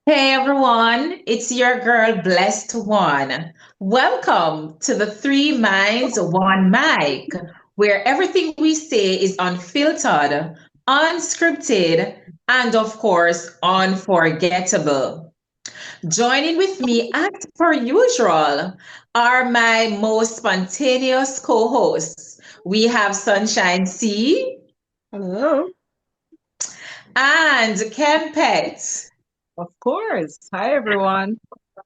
Hey everyone, it's your girl Blessed One. Welcome to the Three Minds, One Mic, where everything we say is unfiltered, unscripted, and of course, unforgettable. Joining with me, as per usual, are my most spontaneous co hosts. We have Sunshine C Hello. and Kempet. Of course. Hi, everyone.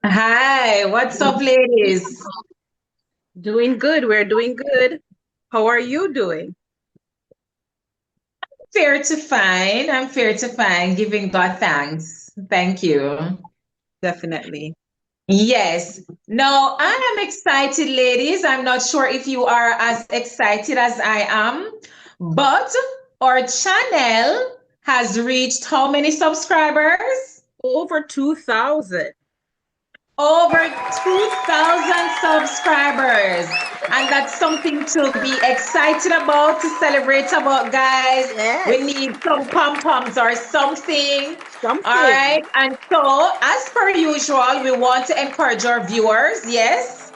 Hi, what's up, ladies? Doing good. We're doing good. How are you doing? Fair to find. I'm fair to find, giving God thanks. Thank you. Definitely. Yes. No, I am excited, ladies. I'm not sure if you are as excited as I am, but our channel has reached how many subscribers? Over 2,000. Over 2,000 subscribers. And that's something to be excited about, to celebrate about, guys. We Yes. need some pom-poms or something. All Something right. And so, as per usual, we want to encourage our viewers, yes,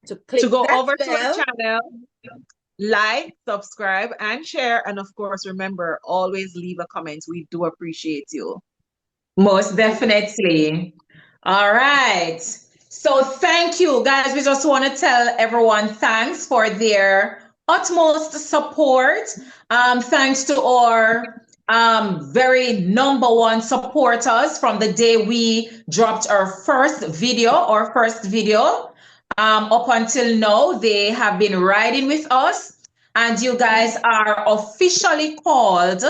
to To click go that over to our bell. channel, like, subscribe, and share. And of course, remember, always leave a comment. We do appreciate you. most definitely. All right. So thank you, guys. We just want to tell everyone thanks for their utmost support. Thanks to our very number one supporters from the day we dropped our first video. Up until now, they have been riding with us, and you guys are officially called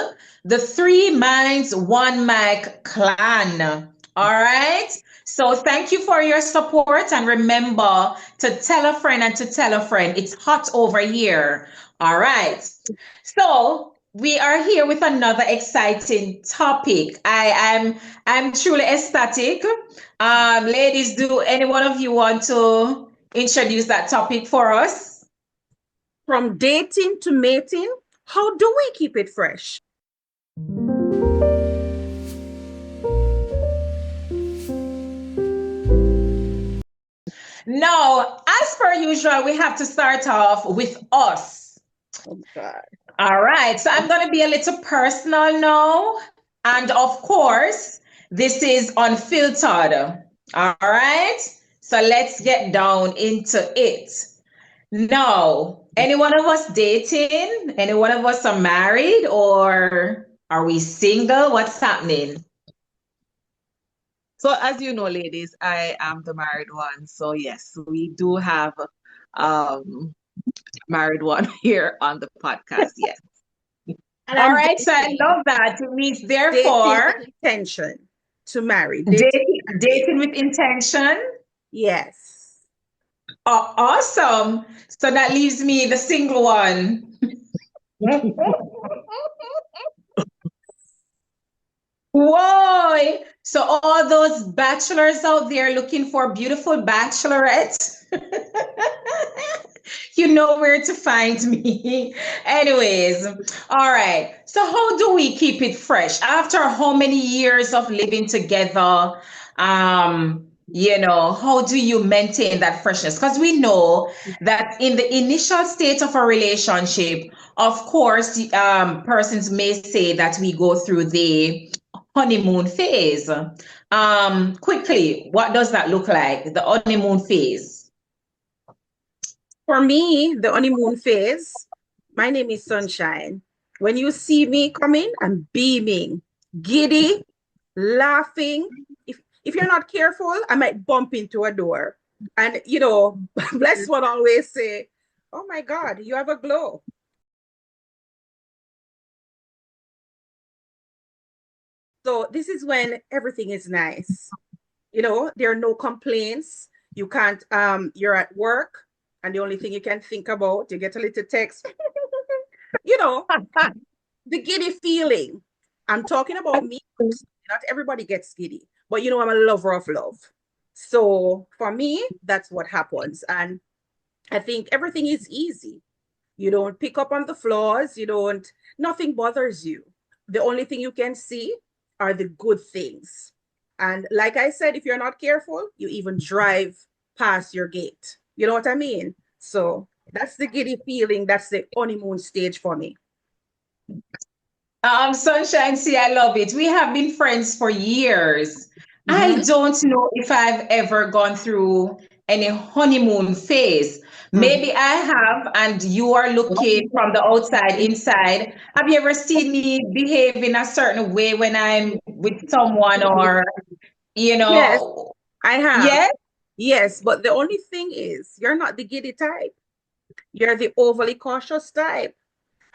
the Three Minds, One Mic Clan. All right. So thank you for your support, and remember to tell a friend and to tell a friend. It's hot over here. All right. So we are here with another exciting topic. I'm truly ecstatic. Ladies, do any one of you want to introduce that topic for us? From dating to mating, how do we keep it fresh? Now, as per usual, we have to start off with us. Oh, God. All right, so I'm going to be a little personal now. And of course, this is unfiltered. All right, so let's get down into it. Now, any one of us dating? Any one of us are married or are we single? What's happening? So, as you know, ladies, I am the married one. So, yes, we do have um married one here on the podcast. Yes. And All I'm right, so I dating. love that. It means Dating therefore, with intention to marry. Dating dating, to marry. dating with intention. Yes. Awesome. So that leaves me the single one. Whoa. So all those bachelors out there looking for beautiful bachelorette, you know where to find me. Anyways, all right. So how do we keep it fresh after how many years of living together? How do you maintain that freshness? Because we know that in the initial state of a relationship, of course, persons may say that we go through the honeymoon phase. Quickly, what does that look like? The honeymoon phase. For me, the honeymoon phase, my name is Sunshine. When you see me coming, I'm beaming, giddy, laughing. If you're not careful, I might bump into a door. And bless what always say, "Oh my God, you have a glow." So this is when everything is nice. There are no complaints. You can't, you're at work, and the only thing you can think about, you get a little text, you know, the giddy feeling. I'm talking about me. Not everybody gets giddy, but I'm a lover of love. So for me, that's what happens. And I think everything is easy. You don't pick up on the flaws. Nothing bothers you. The only thing you can see are the good things. And like I said, if you're not careful, you even drive past your gate. You know what I mean? So that's the giddy feeling. That's the honeymoon stage for me. Sunshine, see, I love it. We have been friends for years. I don't know if I've ever gone through any honeymoon phase. Maybe I have, and you are looking from the outside inside. Have you ever seen me behave in a certain way when I'm with someone, or, Yes, I have. yes? Yes, but the only thing is, you're not the giddy type. You're the overly cautious type.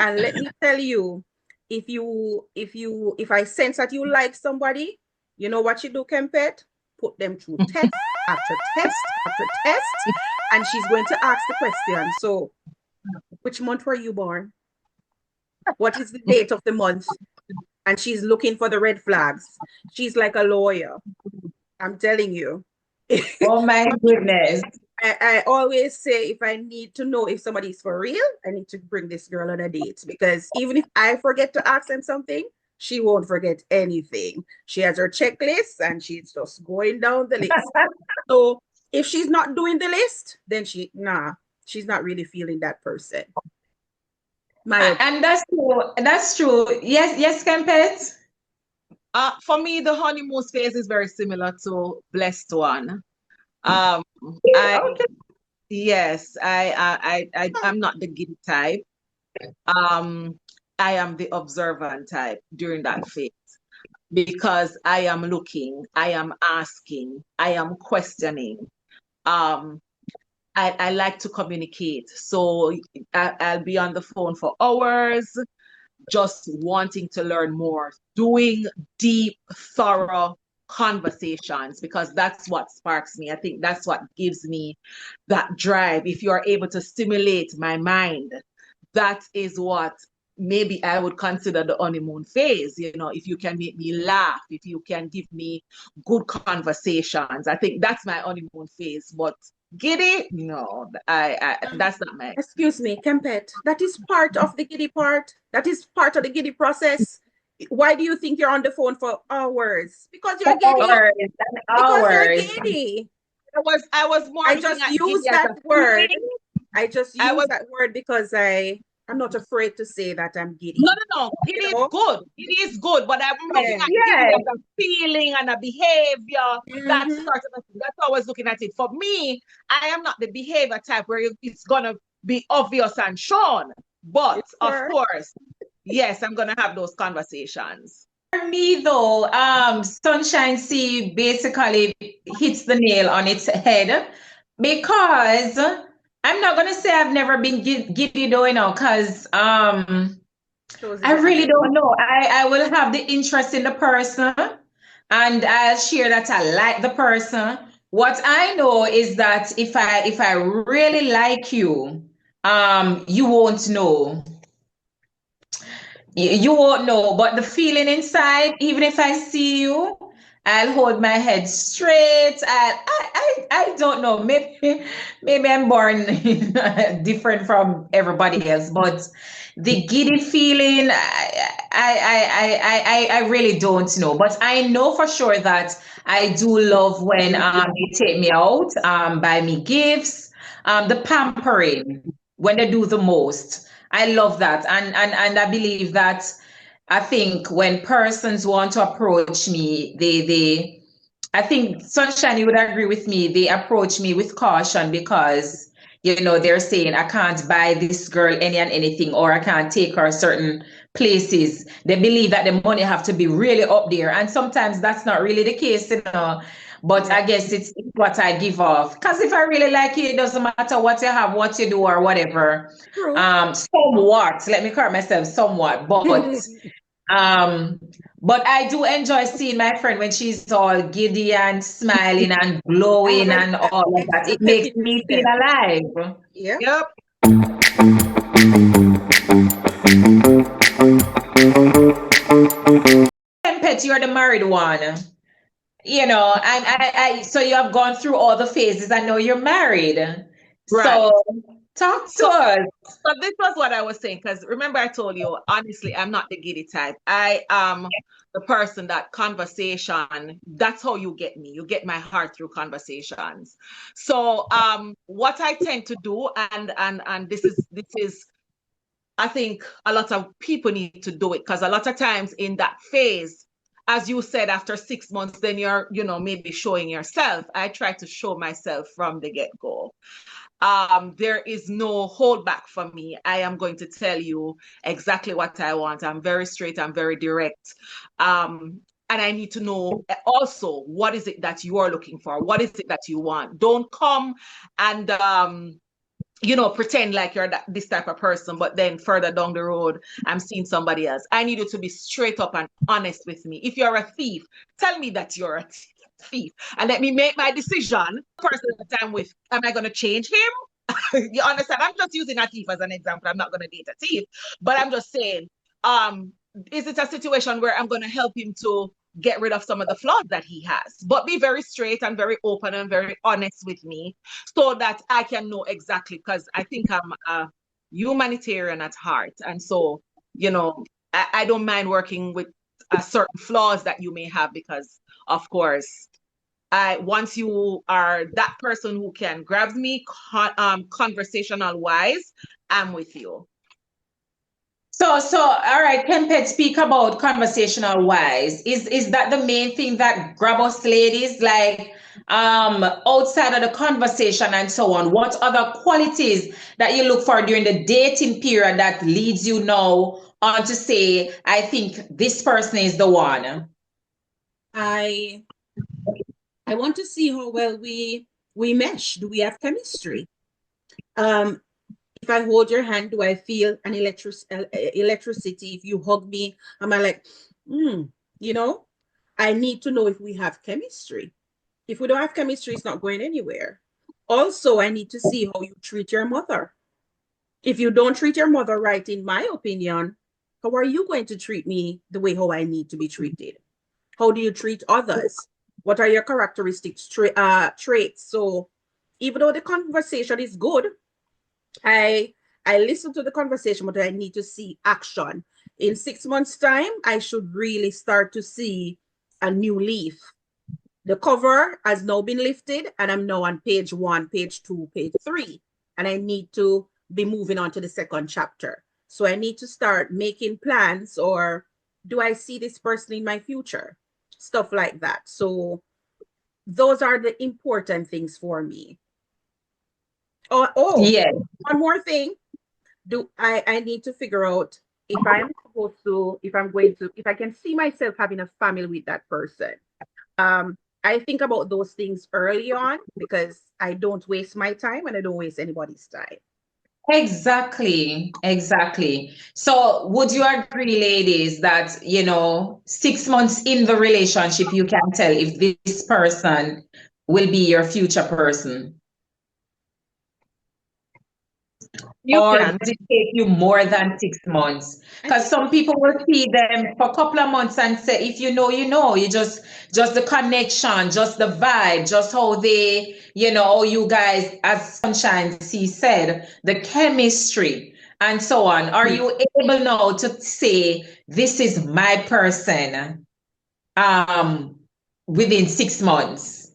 And let me tell you, if I sense that you like somebody, you know what you do, Kempet? Put them through test after test after test, and she's going to ask the question. So, which month were you born? What is the date of the month? And she's looking for the red flags. She's like a lawyer. I'm telling you. Oh my goodness. I always say, if I need to know if somebody's for real, I need to bring this girl on a date, because even if I forget to ask them something, she won't forget anything. She has her checklist and she's just going down the list. So if she's not doing the list, then she's not really feeling that person. And that's true. That's true. Yes, Kempet. For me, the honeymoon phase is very similar to Blessed One. Okay. Yes, I'm not the giddy type. I am the observant type during that phase, because I am looking, I am asking, I am questioning. I like to communicate, so I'll be on the phone for hours, just wanting to learn more, doing deep, thorough conversations, because that's what sparks me. I think that's what gives me that drive. If you are able to stimulate my mind, that is what maybe I would consider the honeymoon phase. If you can make me laugh, if you can give me good conversations, I think that's my honeymoon phase. But giddy, no, that's not my. Excuse me, Kempet. That is part of the giddy part. That is part of the giddy process. Why do you think you're on the phone for hours? Because you're giddy. Because you're giddy. I was more. I just used that word. I just used that word because I'm not afraid to say that I'm giddy. No. It is good. It is good. But I'm looking at giddy as a feeling and a behavior. That sort of thing. That's how I was looking at it. For me, I am not the behavior type where it's gonna be obvious and shown. But of course, yes, I'm gonna have those conversations. For me, though, Sunshine C basically hits the nail on its head, because I'm not gonna say I've never been giddy though, because I really don't know. I will have the interest in the person, and I'll share that I like the person. What I know is that if I really like you, you won't know. You won't know, but the feeling inside, even if I see you, I'll hold my head straight. I don't know. Maybe I'm born different from everybody else, but the giddy feeling, I really don't know. But I know for sure that I do love when they take me out, buy me gifts, the pampering when they do the most. I love that. And I believe that, I think when persons want to approach me, I think Sunshine, you would agree with me, they approach me with caution, because they're saying I can't buy this girl any and anything, or I can't take her certain places. They believe that the money have to be really up there. And sometimes that's not really the case, But I guess it's what I give off. Because if I really like you, it doesn't matter what you have, what you do, or whatever. True. Somewhat, let me correct myself, somewhat. But I do enjoy seeing my friend when she's all giddy and smiling and glowing and all of that. It makes me feel alive. Yep. Pet, you're the married one. So you have gone through all the phases. I know you're married. Right. So Talk to So, us. so this was what I was saying, because remember I told you, honestly, I'm not the giddy type. I am the person that conversation, that's how you get me. You get my heart through conversations. So what I tend to do, and this is I think a lot of people need to do it, because a lot of times in that phase, as you said, after 6 months, then you're, maybe showing yourself. I try to show myself from the get-go. There is no holdback for me. I am going to tell you exactly what I want. I'm very straight, I'm very direct. And I need to know also, what is it that you are looking for? What is it that you want? Don't come and pretend like you're this type of person, but then further down the road, I'm seeing somebody else. I need you to be straight up and honest with me. If you're a thief, tell me that you're a thief, and let me make my decision. The person that I'm with, am I going to change him? You understand? I'm just using a thief as an example. I'm not going to date a thief, but I'm just saying, is it a situation where I'm going to help him to get rid of some of the flaws that he has, but be very straight and very open and very honest with me, so that I can know exactly, because I think I'm a humanitarian at heart. And so, I don't mind working with certain flaws that you may have, because of course, once you are that person who can grab me conversational wise, I'm with you. So, all right, Kempet, speak about conversational wise. Is that the main thing that grab us ladies? Like, outside of the conversation and so on, what other qualities that you look for during the dating period that leads you now on to say, I think this person is the one? I want to see how well we mesh. Do we have chemistry? If I hold your hand, do I feel an electricity? If you hug me, am I like, I need to know if we have chemistry. If we don't have chemistry, it's not going anywhere. Also, I need to see how you treat your mother. If you don't treat your mother right, in my opinion, how are you going to treat me the way how I need to be treated? How do you treat others? What are your characteristics, traits? So even though the conversation is good, I listen to the conversation, but I need to see action. In 6 months' time, I should really start to see a new leaf. The cover has now been lifted, and I'm now on page 1, page 2, page 3, and I need to be moving on to the second chapter. So I need to start making plans, or do I see this person in my future? Stuff like that. So those are the important things for me. Yeah. One more thing. I need to figure out if I can see myself having a family with that person. I think about those things early on, because I don't waste my time and I don't waste anybody's time. Exactly. So would you agree, ladies, that 6 months in the relationship, you can tell if this person will be your future person? Or does it take you more than 6 months? Because some people will see them for a couple of months and say, if you know, you just the connection, just the vibe, just how they, you guys, as Sunshine C said, the chemistry and so on. Are you able now to say, this is my person within 6 months?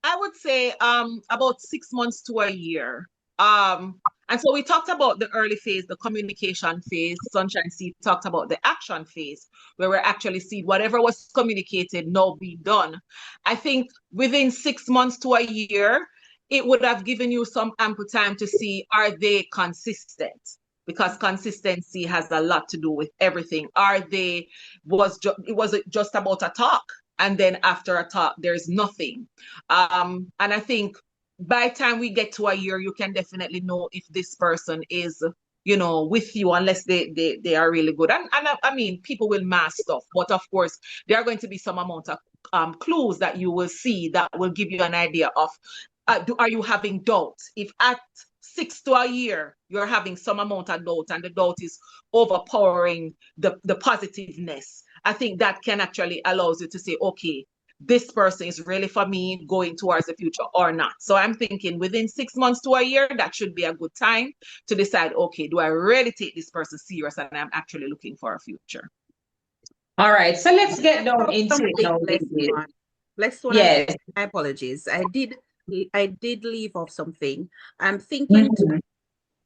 I would say about 6 months to a year. And so we talked about the early phase, the communication phase. Sunshine C talked about the action phase, where we're actually seeing whatever was communicated now be done. I think within 6 months to a year, it would have given you some ample time to see, are they consistent? Because consistency has a lot to do with everything. Was it just about a talk? And then after a talk, there's nothing. And I think by the time we get to a year, you can definitely know if this person is, with you, unless they are really good. And I mean, people will mask stuff, but of course, there are going to be some amount of clues that you will see that will give you an idea of, are you having doubt? If at 6 to a year, you're having some amount of doubt, and the doubt is overpowering the positiveness, I think that can actually allows you to say, okay, this person is really for me going towards the future or not. So I'm thinking within 6 months to a year, that should be a good time to decide, okay, do I really take this person serious and I'm actually looking for a future? All right, so let's get down into it now. Let's one. Yes. My apologies. I did leave off something. I'm thinking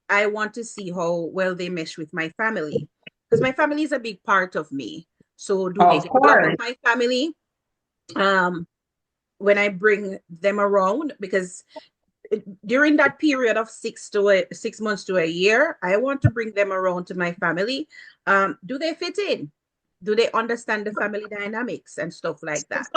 I want to see how well they mesh with my family, because my family is a big part of me. So do they get along with my family when I bring them around? Because during that period of 6 months to a year, I want to bring them around to my family. Do they fit in? Do they understand the family dynamics and stuff like that?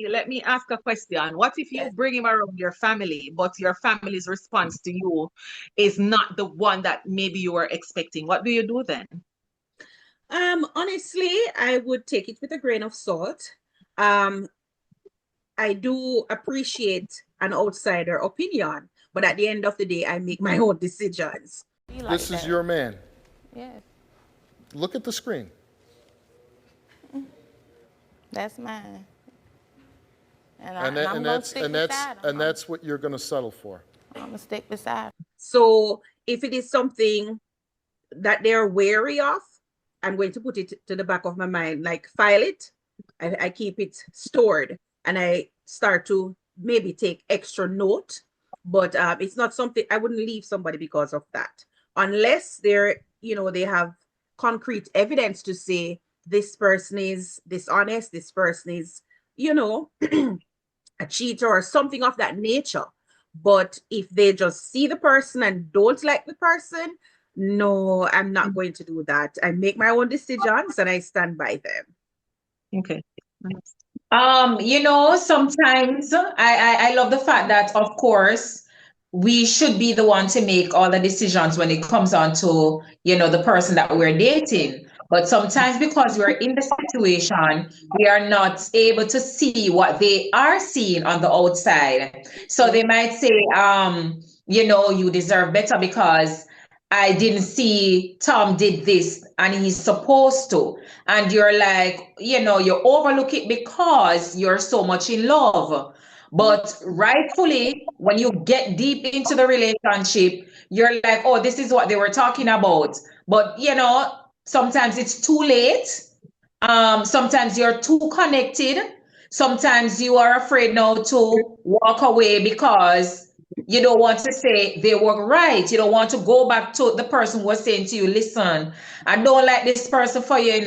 Let me ask a question. What if you bring him around your family, but your family's response to you is not the one that maybe you were expecting? What do you do then? Honestly, I would take it with a grain of salt. I do appreciate an outsider opinion, but at the end of the day, I make my own decisions. This is your man. Yes, Look at the screen. that's mine. And that's what you're going to settle for. I'm gonna stick beside him. So if it is something that they're wary of, I'm going to put it to the back of my mind, like file it. I keep it stored, and I start to maybe take extra note, but it's not something I wouldn't leave somebody because of that, unless they have concrete evidence to say this person is dishonest, this person is, a cheater or something of that nature. But if they just see the person and don't like the person, no, I'm not going to do that. I make my own decisions and I stand by them. Okay. Sometimes I love the fact that, of course, we should be the one to make all the decisions when it comes on to, the person that we're dating. But sometimes because we're in the situation, we are not able to see what they are seeing on the outside. So they might say, you deserve better because I didn't see Tom did this and he's supposed to. And you're like, you overlook it because you're so much in love. But rightfully, when you get deep into the relationship, you're like, oh, this is what they were talking about. But, sometimes it's too late. Sometimes you're too connected. Sometimes you are afraid now to walk away because you don't want to say they were right. You don't want to go back to the person who was saying to you, listen, I don't like this person for you,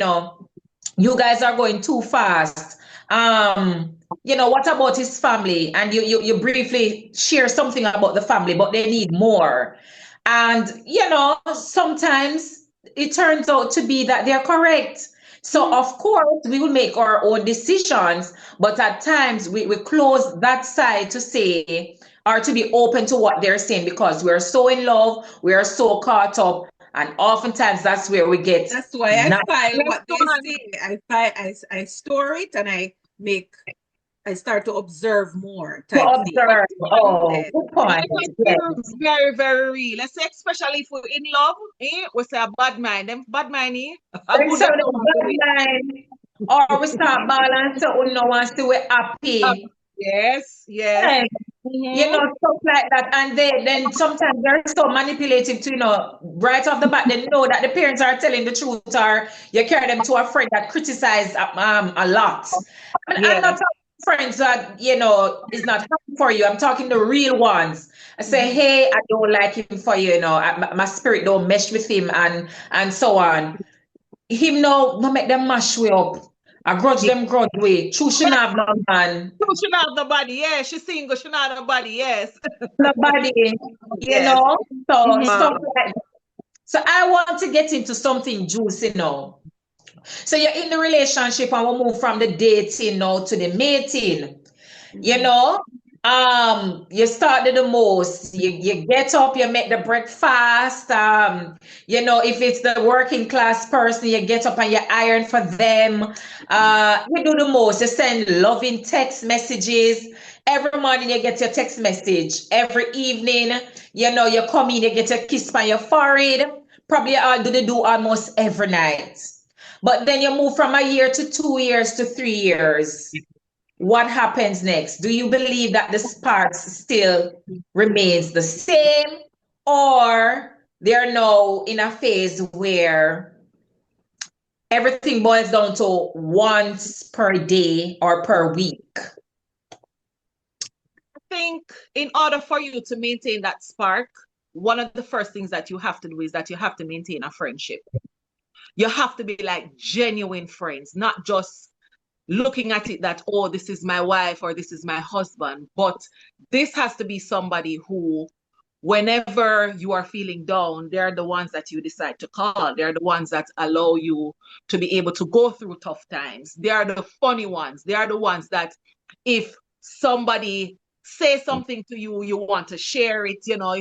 you guys are going too fast. What about his family? And you briefly share something about the family, but they need more. And, sometimes it turns out to be that they're correct. So, of course, we will make our own decisions, but at times we close that side to say, or to be open to what they're saying, because we're so in love, we are so caught up, and oftentimes that's where we get. That's why I file what they say. I store it and I start to observe more. To observe. Oh, good point. Yes. Very, very real. Let's say, especially if we're in love, we say a bad mind. Them bad mind, Or we start balance so no one see we're happy. Yes. Stuff like that. And then sometimes they're so manipulative to, right off the bat, they know that the parents are telling the truth, or you carry them to a friend that criticize a lot. I'm not talking friends that, is not happy for you. I'm talking the real ones. I say, hey, I don't like him for you, my spirit don't mesh with him and so on. Him no make them mash way up. I grudge them grudge way. True, she not have no man. True, she not have nobody. Yeah, she's single. She not have nobody. Yes. Nobody. So stuff like that. So I want to get into something juicy now. So you're in the relationship and we'll move from the dating now to the mating. You started the most. You get up, you make the breakfast. If it's the working class person, you get up and you iron for them. You do the most. You send loving text messages. Every morning you get your text message. Every evening, you come in, you get a kiss on your forehead. Probably do almost every night. But then you move from a year to 2 years to 3 years. what happens next? Do you believe that the sparks still remains the same, or they're now in a phase where everything boils down to once per day or per week? I think in order for you to maintain that spark, one of the first things that you have to do is that you have to maintain a friendship. You have to be like genuine friends, not just looking at it that, oh, this is my wife or this is my husband. But this has to be somebody who, whenever you are feeling down, they're the ones that you decide to call. They're the ones that allow you to be able to go through tough times. They are the funny ones. They are the ones that if somebody say something to you, you want to share it. You know,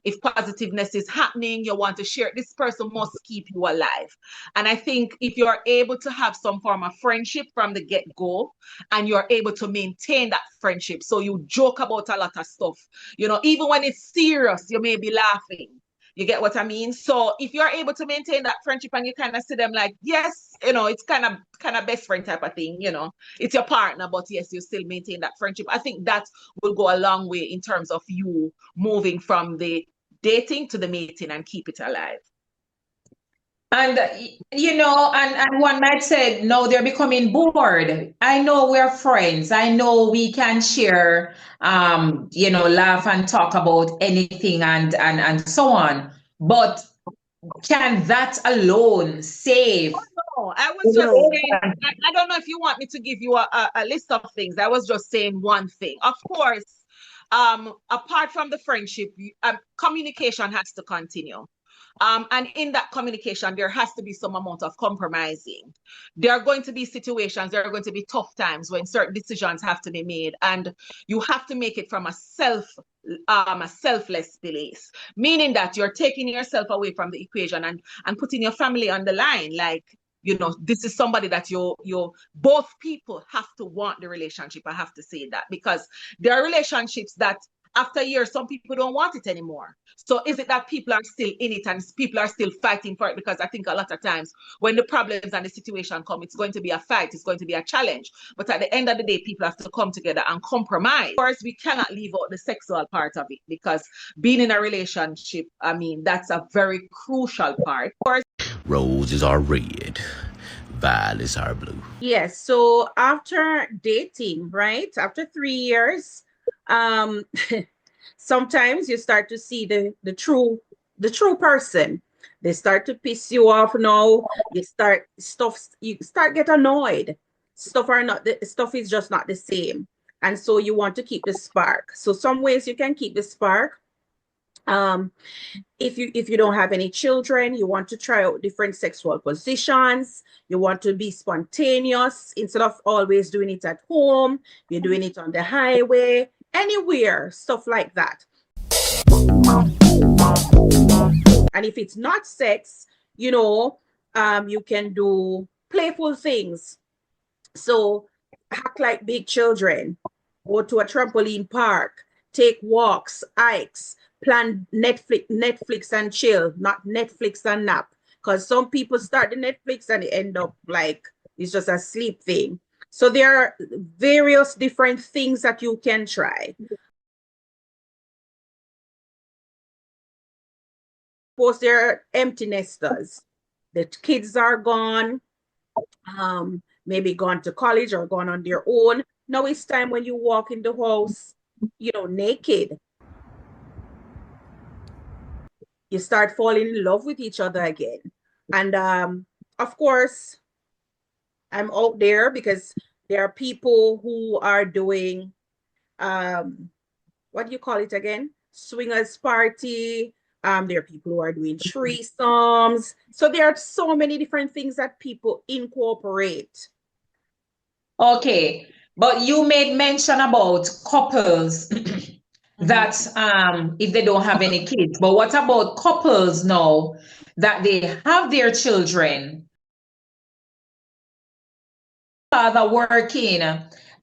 if positiveness is happening, you want to share it. This person must keep you alive. And I think if you're able to have some form of friendship from the get-go, and you're able to maintain that friendship, so you joke about a lot of stuff, you know, even when it's serious, you may be laughing. You get what I mean? So if you're able to maintain that friendship and you kind of see them like, yes, you know, it's kind of best friend type of thing, you know, it's your partner, but yes, you still maintain that friendship. I think that will go a long way in terms of you moving from the dating to the mating and keep it alive. And, you know, and one might say, no, they're becoming bored. I know we're friends. I know we can share, you know, laugh and talk about anything and so on. But can that alone save? Oh, no, I was just saying, I don't know if you want me to give you a list of things. I was just saying one thing. Of course, apart from the friendship, communication has to continue. And in that communication, there has to be some amount of compromising. There are going to be situations, there are going to be tough times when certain decisions have to be made, and you have to make it from a selfless place, meaning that you're taking yourself away from the equation and putting your family on the line. Like, you know, this is somebody that you both people have to want the relationship. I have to say that, because there are relationships that after years, some people don't want it anymore. So is it that people are still in it and people are still fighting for it? Because I think a lot of times when the problems and the situation come, it's going to be a fight, it's going to be a challenge. But at the end of the day, people have to come together and compromise. Of course, we cannot leave out the sexual part of it, because being in a relationship, I mean, that's a very crucial part. Of course, roses are red, violets are blue. Yes. So after dating, right? After 3 years, sometimes you start to see the true person. They start to piss you off now. You start get annoyed. Stuff is just not the same. And so you want to keep the spark. So some ways you can keep the spark. If you don't have any children, you want to try out different sexual positions. You want to be spontaneous instead of always doing it at home. You're doing it on the highway, anywhere, stuff like that. And if it's not sex, you know, you can do playful things. So act like big children, go to a trampoline park, take walks, hikes, plan Netflix and chill, not Netflix and nap. Because some people start the Netflix and end up like it's just a sleep thing. So there are various different things that you can try. Suppose there are empty nesters. The kids are gone, maybe gone to college or gone on their own. Now it's time when you walk in the house, you know, naked. You start falling in love with each other again. And of course, I'm out there because there are people who are doing, what do you call it again? Swingers party. There are people who are doing threesomes. So there are so many different things that people incorporate. Okay, but you made mention about couples that if they don't have any kids, but what about couples now that they have their children, father working,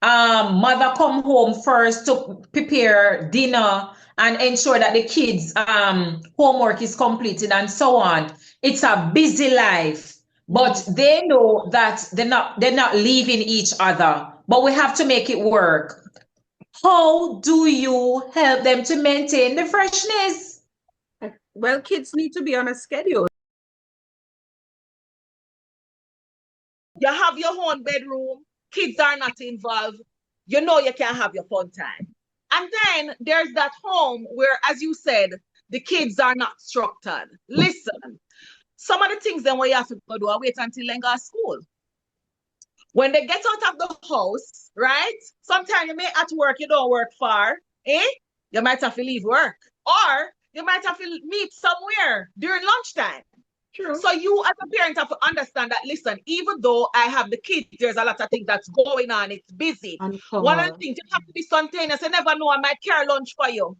mother come home first to prepare dinner and ensure that the kids homework is completed and so on. It's a busy life, but they know that they're not leaving each other, but we have to make it work. How do you help them to maintain the freshness? Well, kids need to be on a schedule. You have your own bedroom, kids are not involved, you know you can have your fun time. And then there's that home where, as you said, the kids are not structured. Listen, some of the things then what you have to go do are wait until they go to school. When they get out of the house, right? Sometimes you may at work, you don't work far, eh? You might have to leave work. Or you might have to meet somewhere during lunchtime. True. So you as a parent have to understand that, listen, even though I have the kids, there's a lot of things that's going on. It's busy. One of the things, you have to be spontaneous. You never know, I might carry lunch for you.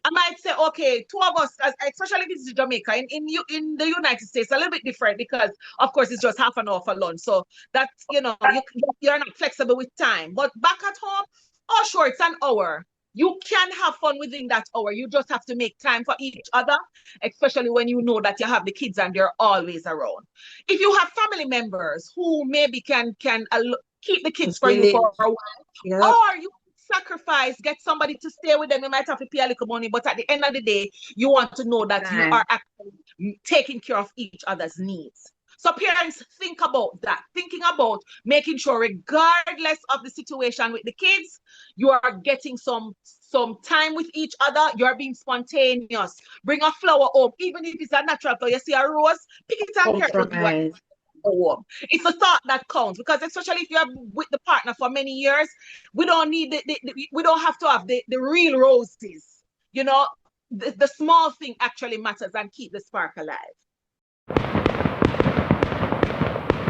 I might say, okay, two of us, especially if it's Jamaica, in the United States, a little bit different because, of course, it's just half an hour for lunch. So that's, you're not flexible with time. But back at home, oh, sure, it's an hour. You can have fun within that hour. You just have to make time for each other, especially when you know that you have the kids and they're always around. If you have family members who maybe can keep the kids for you for a while, or you sacrifice, get somebody to stay with them, you might have to pay a little money, but at the end of the day, you want to know that you are actually taking care of each other's needs. So parents, think about that. Thinking about making sure, regardless of the situation with the kids, you are getting some time with each other. You're being spontaneous. Bring a flower home, even if it's a natural flower. You see a rose, pick it and carry it. It's a thought that counts, because especially if you're with the partner for many years, we don't need we don't have to have the real roses. You know, the small thing actually matters and keep the spark alive.